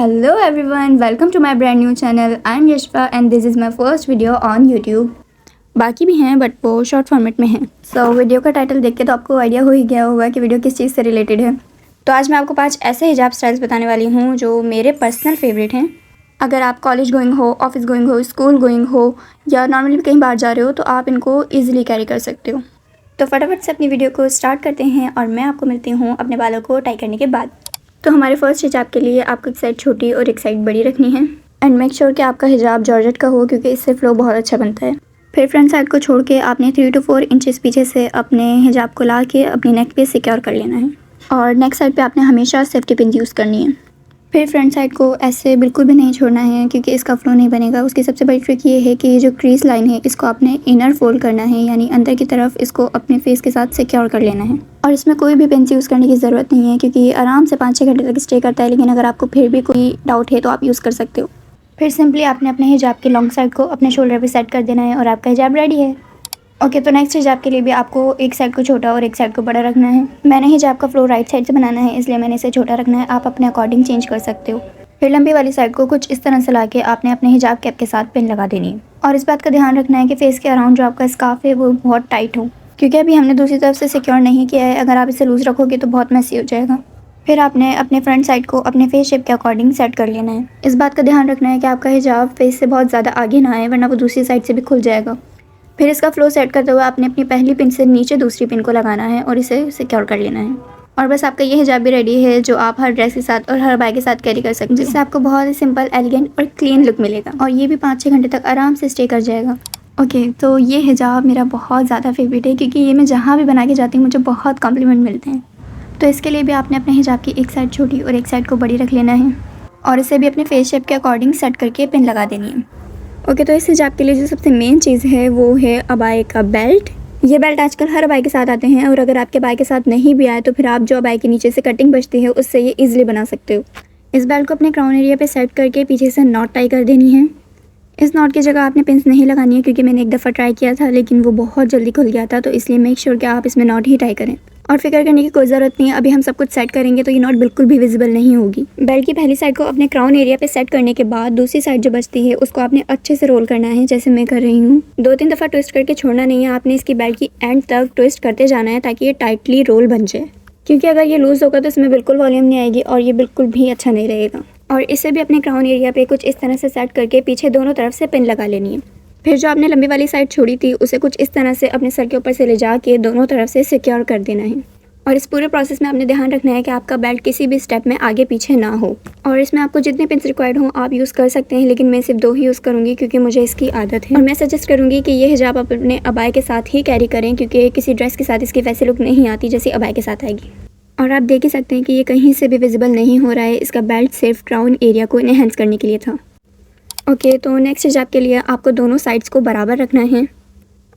Hello everyone, welcome to my brand new channel. I'm Yashpa and this is my first video on YouTube. बाकी भी हैं but वो short format में हैं। Video का title देख के तो आपको आइडिया हो ही गया होगा कि वीडियो किस चीज़ से रिलेटेड है। तो आज मैं आपको 5 ऐसे हिजाब स्टाइल्स बताने वाली हूँ जो मेरे पर्सनल फेवरेट हैं। अगर आप कॉलेज गोइंग हो, ऑफिस गोइंग हो, स्कूल गोइंग हो या नॉर्मली भी कहीं बाहर जा रहे हो तो आप इनको ईजिली कैरी कर सकते हो। तो फटाफट से अपनी वीडियो को स्टार्ट करते हैं और मैं आपको मिलती हूँ अपने बालों को टाई करने के बाद। तो हमारे फर्स्ट हिजाब के लिए आपको एक साइड छोटी और एक साइड बड़ी रखनी है एंड मेक श्योर कि आपका हिजाब जॉर्जेट का हो क्योंकि इससे फ्लो बहुत अच्छा बनता है। फिर फ्रंट साइड को छोड़ के आपने 3 to 4 इंचेस पीछे से अपने हिजाब को ला के अपनी नेक पे सिक्योर कर लेना है और नेक साइड पे आपने हमेशा सेफ्टी पिन यूज़ करनी है। फिर फ्रंट साइड को ऐसे बिल्कुल भी नहीं छोड़ना है क्योंकि इसका फ्लो नहीं बनेगा। उसकी सबसे बड़ी ट्रिक ये है कि ये जो क्रीज लाइन है इसको आपने इनर फोल्ड करना है, यानी अंदर की तरफ इसको अपने फेस के साथ सिक्योर कर लेना है। और इसमें कोई भी पेंस यूज़ करने की ज़रूरत नहीं है क्योंकि ये आराम से 5-6 घंटे तक स्टे करता है। लेकिन अगर आपको फिर भी कोई डाउट है तो आप यूज़ कर सकते हो। फिर सिंपली आपने अपने हिजाब के लॉन्ग साइड को अपने शोल्डर पर सेट कर देना है और आपका हिजाब रेडी है। ओके, तो नेक्स्ट हिजाब के लिए भी आपको एक साइड को छोटा और एक साइड को बड़ा रखना है। मैंने हिजाब का फ्लो राइट साइड से बनाना है इसलिए मैंने इसे छोटा रखना है। आप अपने अकॉर्डिंग चेंज कर सकते हो। फिर लंबी वाली साइड को कुछ इस तरह से लाके आपने अपने हिजाब कैप के साथ पिन लगा देनी है। और इस बात का ध्यान रखना है कि फेस के अराउंड जो आपका स्कार्फ है वो बहुत टाइट हो क्योंकि अभी हमने दूसरी तरफ से सिक्योर नहीं किया है। अगर आप इसे लूज़ रखोगे तो बहुत मैसी हो जाएगा। फिर आपने अपने फ्रंट साइड को अपने फेस शेप के अकॉर्डिंग सेट कर लेना है। इस बात का ध्यान रखना है कि आपका हिजाब फेस से बहुत ज़्यादा आगे ना आए वरना वो दूसरी साइड से भी खुल जाएगा। फिर इसका फ्लो सेट करते हुए आपने अपनी पहली पिन से नीचे दूसरी पिन को लगाना है और इसे सिक्योर कर लेना है। और बस आपका ये हिजाब भी रेडी है जो आप हर ड्रेस के साथ और हर बाय के साथ कैरी कर सकते हैं, जिससे आपको बहुत ही सिंपल, एलिगेंट और क्लीन लुक मिलेगा और ये भी 5-6 घंटे तक आराम से स्टे कर जाएगा। ओके, तो ये हिजाब मेरा बहुत ज़्यादा फेवरेट है क्योंकि ये मैं जहाँ भी बना के जाती हूँ मुझे बहुत कॉम्प्लीमेंट मिलते हैं। तो इसके लिए भी आपने अपने हिजाब की एक साइड छोटी और एक साइड को बड़ी रख लेना है और इसे भी अपने फेस शेप के अकॉर्डिंग सेट करके पिन लगा देनी है। ओके, तो इस हिजाब के लिए जो सबसे मेन चीज़ है वो है अबाए का बेल्ट। ये बेल्ट आजकल हर अबाई के साथ आते हैं और अगर आपके अबाई के साथ नहीं भी आए तो फिर आप जो अबाई के नीचे से कटिंग बचती है उससे ये इजीली बना सकते हो। इस बेल्ट को अपने क्राउन एरिया पे सेट करके पीछे से नॉट टाई कर देनी है। इस नॉट की जगह आपने पिंस नहीं लगानी है क्योंकि मैंने एक दफ़ा ट्राई किया था लेकिन वो बहुत जल्दी खुल गया था, तो इसलिए मेक श्योर कि आप इसमें नॉट ही टाई करें। और फिक्र करने की कोई ज़रूरत नहीं है, अभी हम सब कुछ सेट करेंगे तो ये नॉट बिल्कुल भी विजिबल नहीं होगी। बेल्ट की पहली साइड को अपने क्राउन एरिया पे सेट करने के बाद दूसरी साइड जो बचती है उसको आपने अच्छे से रोल करना है जैसे मैं कर रही हूँ। 2-3 दफ़ा ट्विस्ट करके छोड़ना नहीं है, आपने इसकी बेल्ट की एंड तक ट्विस्ट करते जाना है ताकि ये टाइटली रोल बन जाए। क्योंकि अगर ये लूज़ होगा तो इसमें बिल्कुल वॉल्यूम नहीं आएगी और ये बिल्कुल भी अच्छा नहीं रहेगा। और इसे भी अपने क्राउन एरिया पे कुछ इस तरह से सेट करके पीछे दोनों तरफ से पिन लगा लेनी है। फिर जो आपने लंबी वाली साइड छोड़ी थी उसे कुछ इस तरह से अपने सर के ऊपर से ले जाके दोनों तरफ से सिक्योर कर देना है। और इस पूरे प्रोसेस में आपने ध्यान रखना है कि आपका बेल्ट किसी भी स्टेप में आगे पीछे ना हो। और इसमें आपको जितने पिन्स रिक्वायर्ड हों आप यूज़ कर सकते हैं, लेकिन मैं सिर्फ 2 ही यूज़ करूँगी क्योंकि मुझे इसकी आदत है। और मैं सजेस्ट करूँगी कि ये हिजाब आप अपने अबाई के साथ ही कैरी करें क्योंकि किसी ड्रेस के साथ इसकी वैसी लुक नहीं आती जैसी अबाई के साथ आएगी। और आप देख ही सकते हैं कि ये कहीं से भी विजिबल नहीं हो रहा है। इसका बेल्ट सिर्फ क्राउन एरिया को इनहेंस करने के लिए था। ओके, तो नेक्स्ट हिजाब के लिए आपको दोनों साइड्स को बराबर रखना है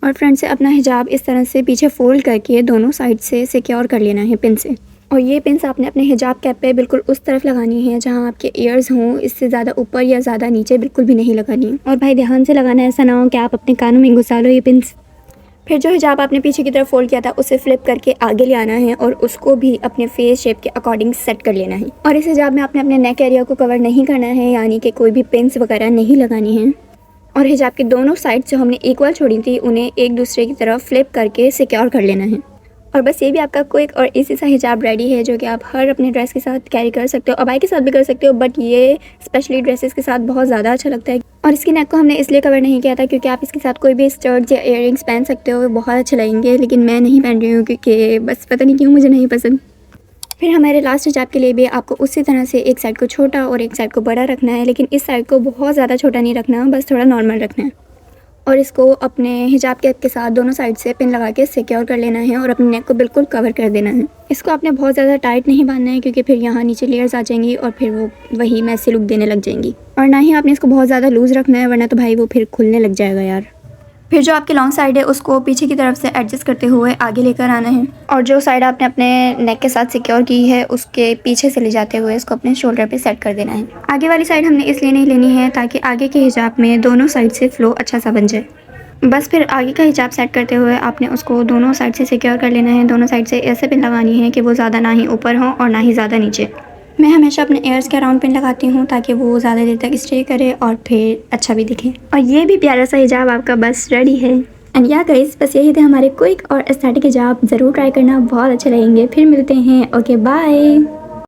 और फ्रंट से अपना हिजाब इस तरह से पीछे फोल्ड करके दोनों साइड से सिक्योर कर लेना है पिन से। और ये पिन्स आपने अपने हिजाब कैप पे बिल्कुल उस तरफ लगानी है जहाँ आपके ईयर्स हों, इससे ज़्यादा ऊपर या ज़्यादा नीचे बिल्कुल भी नहीं लगानी है। और भाई ध्यान से लगाना है, ऐसा ना हो कि आप अपने कानों में घुसा लो ये पिन्स। फिर जो हिजाब आपने पीछे की तरफ फोल्ड किया था उसे फ्लिप करके आगे ले आना है और उसको भी अपने फेस शेप के अकॉर्डिंग सेट कर लेना है। और इस हिजाब में आपने अपने नेक एरिया को कवर नहीं करना है, यानी कि कोई भी पिन्स वगैरह नहीं लगानी है। और हिजाब की दोनों साइड जो हमने इक्वल छोड़ी थी उन्हें एक दूसरे की तरफ फ्लिप करके सिक्योर कर लेना है। और बस ये भी आपका क्विक और इसी सा हिजाब रेडी है जो कि आप हर अपने ड्रेस के साथ कैरी कर सकते हो, अबाई के साथ भी कर सकते हो, बट ये स्पेशली ड्रेसेस के साथ बहुत ज़्यादा अच्छा लगता है। और इसकी नेक को हमने इसलिए कवर नहीं किया था क्योंकि आप इसके साथ कोई भी स्टड्स या इयररिंग्स पहन सकते हो, वो बहुत अच्छे लगेंगे, लेकिन मैं नहीं पहन रही हूँ क्योंकि बस पता नहीं क्यों मुझे नहीं पसंद। फिर हमारे लास्ट हिजाब के लिए भी आपको उसी तरह से एक साइड को छोटा और एक साइड को बड़ा रखना है, लेकिन इस साइड को बहुत ज़्यादा छोटा नहीं रखना, बस थोड़ा नॉर्मल रखना है। और इसको अपने हिजाब कैप के साथ दोनों साइड से पिन लगा के सिक्योर कर लेना है और अपने नेक को बिल्कुल कवर कर देना है। इसको आपने बहुत ज़्यादा टाइट नहीं बांधना है क्योंकि फिर यहाँ नीचे लेयर्स आ जाएंगी और फिर वो वही मैसी लुक देने लग जाएंगी। और ना ही आपने इसको बहुत ज़्यादा लूज़ रखना है वरना तो भाई वो फिर खुलने लग जाएगा यार। फिर जो आपकी लॉन्ग साइड है उसको पीछे की तरफ से एडजस्ट करते हुए आगे लेकर आना है और जो साइड आपने अपने नेक के साथ सिक्योर की है उसके पीछे से ले जाते हुए इसको अपने शोल्डर पे सेट कर देना है। आगे वाली साइड हमने इसलिए नहीं लेनी है ताकि आगे के हिजाब में दोनों साइड से फ्लो अच्छा सा बन जाए। बस फिर आगे का हिजाब सेट करते हुए आपने उसको दोनों साइड से सिक्योर कर लेना है। दोनों साइड से ऐसे पिन लगानी है कि वो ज़्यादा ना ही ऊपर हो और ना ही ज़्यादा नीचे। मैं हमेशा अपने एयर्स के अराउंड पिन लगाती हूँ ताकि वो ज़्यादा देर तक स्टे करे और फिर अच्छा भी दिखे। और ये भी प्यारा सा हिजाब आपका बस रेडी है। एंड या गाइस, बस यही थे हमारे क्विक और एस्थेटिक हिजाब। ज़रूर ट्राई करना, बहुत अच्छे लगेंगे। फिर मिलते हैं। Okay bye.